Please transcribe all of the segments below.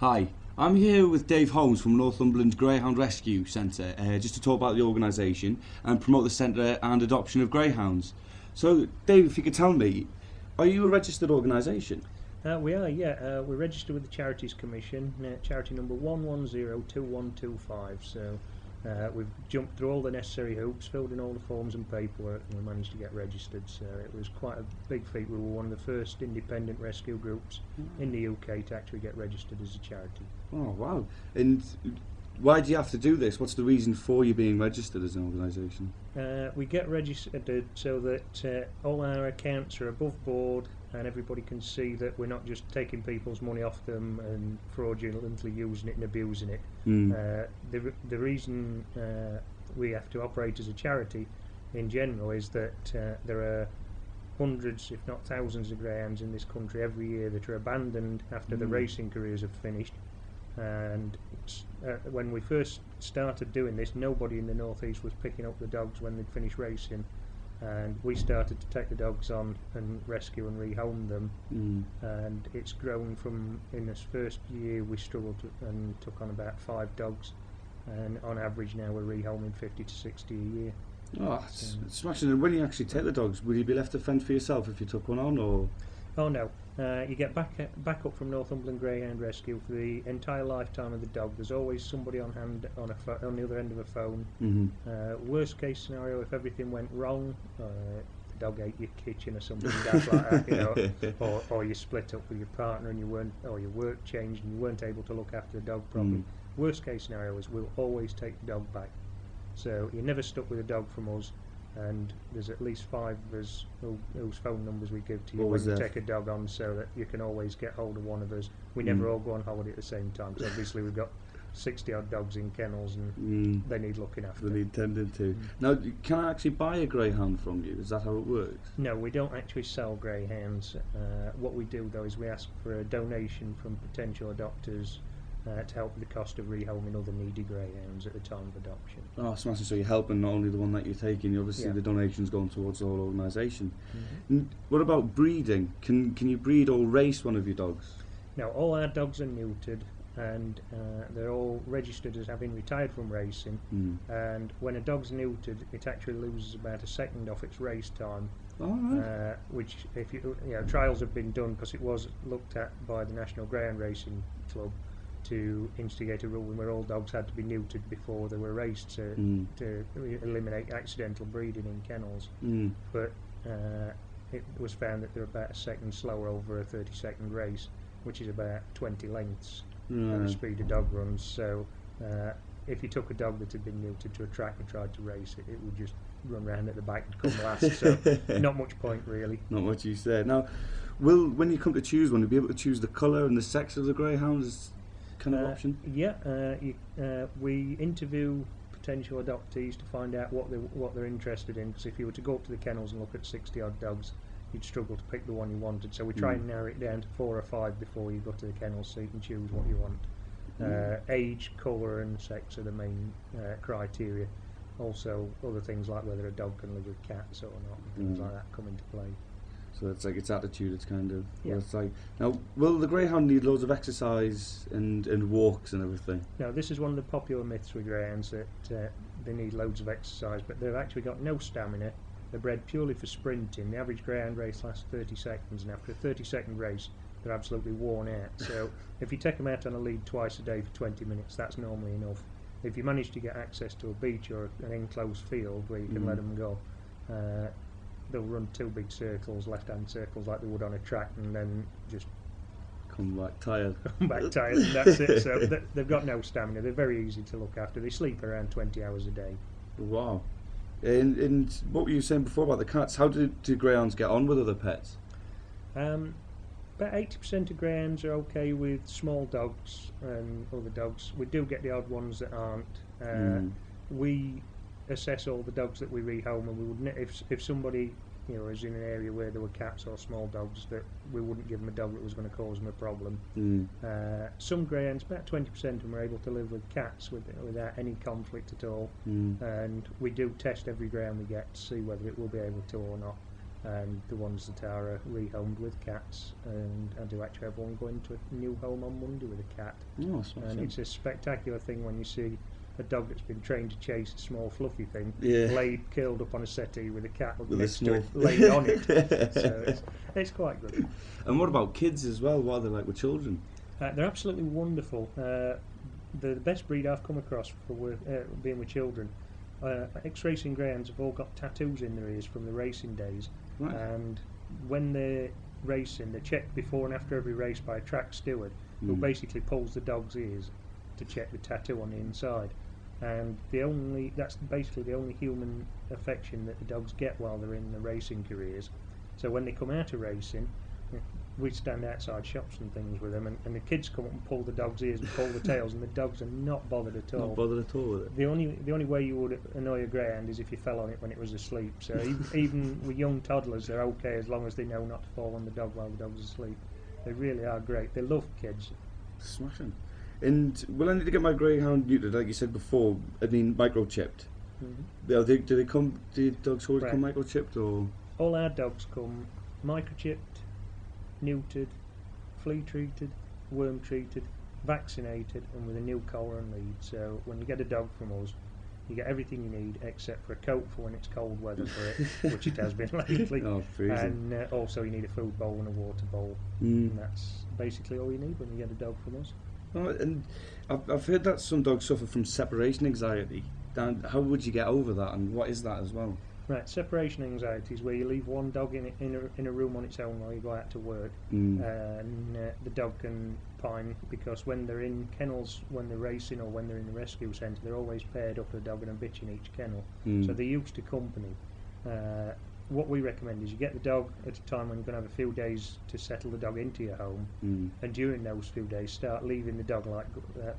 Hi, I'm here with Dave Holmes from Northumberland's Greyhound Rescue Centre, just to talk about the organisation and promote the centre and adoption of greyhounds. So, Dave, if you could tell me, are you a registered organisation? We are, yeah. We're registered with the Charities Commission, charity number 1102125. So we've jumped through all the necessary hoops, filled in all the forms and paperwork, and we managed to get registered. So it was quite a big feat. We were one of the first independent rescue groups in the UK to actually get registered as a charity. Oh, wow. And why do you have to do this? What's the reason for you being registered as an organisation? We get registered so that all our accounts are above board and everybody can see that we're not just taking people's money off them and fraudulently using it and abusing it. The reason we have to operate as a charity in general is that there are hundreds, if not thousands, of greyhounds in this country every year that are abandoned after the racing careers have finished. And when we first started doing this, nobody in the northeast was picking up the dogs when they'd finished racing, and we started to take the dogs on and rescue and rehome them. And it's grown from, in this first year we struggled and took on about 5 dogs, and on average now we're rehoming 50 to 60 a year. Oh, it's smashing. And when you actually take the dogs, will you be left to fend for yourself if you took one on, or...? Oh no, you get back up from Northumberland Greyhound Rescue for the entire lifetime of the dog. There's always somebody on hand on the other end of a phone. Worst case scenario, if everything went wrong, the dog ate your kitchen or something daft like that, you know, or you split up with your partner and or your work changed and you weren't able to look after the dog properly. Worst case scenario is we'll always take the dog back. So you're never stuck with a dog from us. And there's at least 5 of us whose phone numbers we give to you when you take a dog on, so that you can always get hold of one of us. We never all go on holiday at the same time, because obviously we've got 60 odd dogs in kennels and they need looking after. They need tending to. Now, can I actually buy a greyhound from you? Is that how it works? No, we don't actually sell greyhounds. What we do though is we ask for a donation from potential adopters to help with the cost of rehoming other needy greyhounds at the time of adoption. Oh, smashing. So you're helping not only the one that you're taking, obviously the donation's going towards the whole organisation. What about breeding? Can you breed or race one of your dogs? No, all our dogs are neutered, and they're all registered as having retired from racing. And when a dog's neutered, it actually loses about a second off its race time. Which, if trials have been done, because it was looked at by the National Greyhound Racing Club to instigate a rule where all dogs had to be neutered before they were raced to eliminate accidental breeding in kennels. But it was found that they're about a second slower over a 30-second race, which is about 20 lengths at the speed a dog runs. So if you took a dog that had been neutered to a track and tried to race it, it would just run round at the back and come last. So not much point really. Not much use there. Now, when you come to choose one, you'll be able to choose the colour and the sex of the greyhounds? Kind of option? We interview potential adoptees to find out what they're interested in, because if you were to go up to the kennels and look at 60 odd dogs, you'd struggle to pick the one you wanted. So we try and narrow it down to 4 or 5 before you go to the kennels, so you can choose what you want. Age, colour and sex are the main criteria. Also other things like whether a dog can live with cats or not, things like that come into play. So it's like its attitude, it's kind of what it's like. Now, will the greyhound need loads of exercise and walks and everything? No, this is one of the popular myths with greyhounds, that they need loads of exercise, but they've actually got no stamina. They're bred purely for sprinting. The average greyhound race lasts 30 seconds, and after a 30-second race, they're absolutely worn out. So if you take them out on a lead twice a day for 20 minutes, that's normally enough. If you manage to get access to a beach or an enclosed field where you can let them go, they'll run 2 big circles, left-hand circles, like they would on a track, and then just come back tired. And that's it. So they've got no stamina. They're very easy to look after. They sleep around 20 hours a day. Wow. And what were you saying before about the cats? How do greyhounds get on with other pets? About 80% of greyhounds are okay with small dogs and other dogs. We do get the odd ones that aren't. We assess all the dogs that we rehome, and we would if somebody is in an area where there were cats or small dogs, that we wouldn't give them a dog that was going to cause them a problem. Some greyhounds, about 20% of them, are able to live with cats without any conflict at all. And we do test every greyhound we get to see whether it will be able to or not. and the ones that are rehomed with cats, and I do actually have one going to a new home on Monday with a cat. Oh, and it's a spectacular thing when you see a dog that's been trained to chase a small fluffy thing laid curled up on a settee with a cat next to it laid on it. So it's quite good. And what about kids as well? What are they like with children? They're absolutely wonderful. They're the best breed I've come across for being with children. Ex-racing greyhounds have all got tattoos in their ears from the racing days. Right. And when they're racing, they're checked before and after every race by a track steward who basically pulls the dog's ears to check the tattoo on the inside. And that's basically the only human affection that the dogs get while they're in the racing careers. So when they come out of racing, we stand outside shops and things with them, and the kids come up and pull the dog's ears and pull the tails, and the dogs are not bothered at all. Not bothered at all with it. The only way you would annoy a greyhound is if you fell on it when it was asleep. So even with young toddlers, they're okay as long as they know not to fall on the dog while the dog's asleep. They really are great. They love kids. Smashing. And will I need to get my greyhound neutered, like you said before? I mean, microchipped. Do the dogs always come microchipped, or? All our dogs come microchipped, neutered, flea treated, worm treated, vaccinated, and with a new collar and lead. So when you get a dog from us, you get everything you need except for a coat for when it's cold weather for it, which it has been lately. Oh, freezing. And also you need a food bowl and a water bowl. And that's basically all you need when you get a dog from us. Oh, and I've heard that some dogs suffer from separation anxiety. Dan, how would you get over that, and what is that as well? Right, separation anxiety is where you leave one dog in a room on its own while you go out to work, and the dog can pine because when they're in kennels, when they're racing or when they're in the rescue centre, they're always paired up, a dog and a bitch in each kennel, so they're used to company. What we recommend is you get the dog at a time when you're going to have a few days to settle the dog into your home, and during those few days start leaving the dog,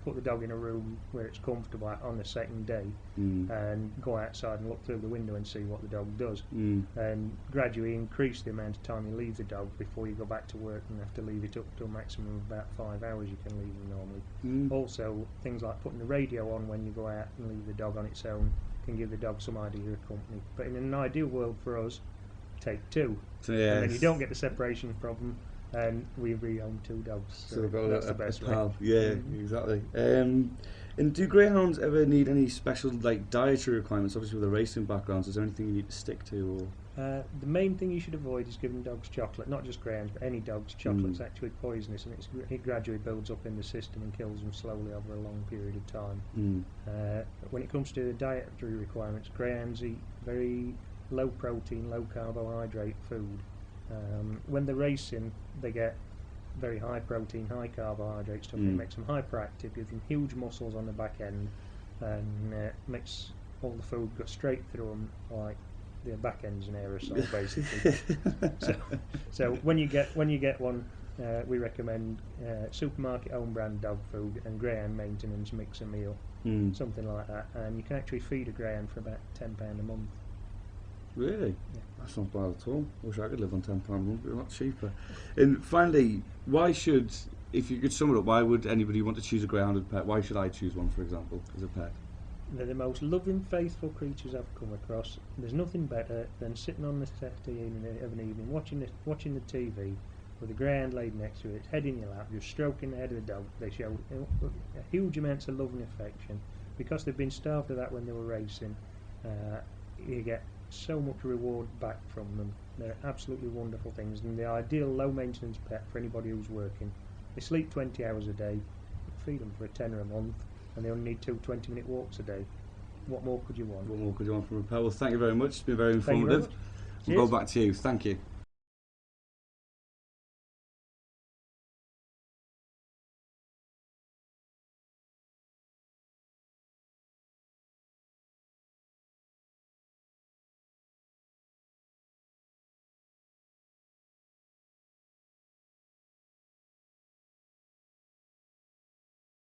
put the dog in a room where it's comfortable on the second day, and go outside and look through the window and see what the dog does, and gradually increase the amount of time you leave the dog before you go back to work and have to leave it up to a maximum of about 5 hours you can leave them normally. Also, things like putting the radio on when you go out and leave the dog on its own can give the dog some idea of company. But in an ideal world for us, take 2. And then you don't get the separation problem, and we rehomed 2 dogs. So that's the best way. Yeah, exactly. And do greyhounds ever need any special dietary requirements? Obviously with a racing background, is there anything you need to stick to? Or? The main thing you should avoid is giving dogs chocolate, not just greyhounds, but any dogs. Chocolate's actually poisonous, and it gradually builds up in the system and kills them slowly over a long period of time. When it comes to dietary requirements, greyhounds eat very low protein, low carbohydrate food. When they're racing, they get very high protein, high carbohydrate stuff. It makes them hyperactive, gives them huge muscles on the back end, and makes all the food go straight through them like the back end's an aerosol, basically. so when you get one, we recommend supermarket own brand dog food and greyhound maintenance mix a meal, something like that, and you can actually feed a greyhound for about £10 a month. Really? Yeah. That's not bad at all. I wish I could live on £10 a month, but a lot cheaper. And finally, if you could sum it up, why would anybody want to choose a greyhound as a pet? Why should I choose one, for example, as a pet? They're the most loving, faithful creatures I've come across. There's nothing better than sitting on the settee of an evening, watching the TV, with a greyhound laid next to it, its head in your lap, just stroking the head of the dog. They show huge amounts of love and affection. Because they've been starved of that when they were racing, you get so much reward back from them. They're absolutely wonderful things, and the ideal low maintenance pet for anybody who's working. They sleep 20 hours a day, feed them for a tenner a month, and they only need 2 20-minute walks a day. What more could you want? What more could you want from a pet? Well, thank you very much. It's been very informative. We'll go back to you. Thank you.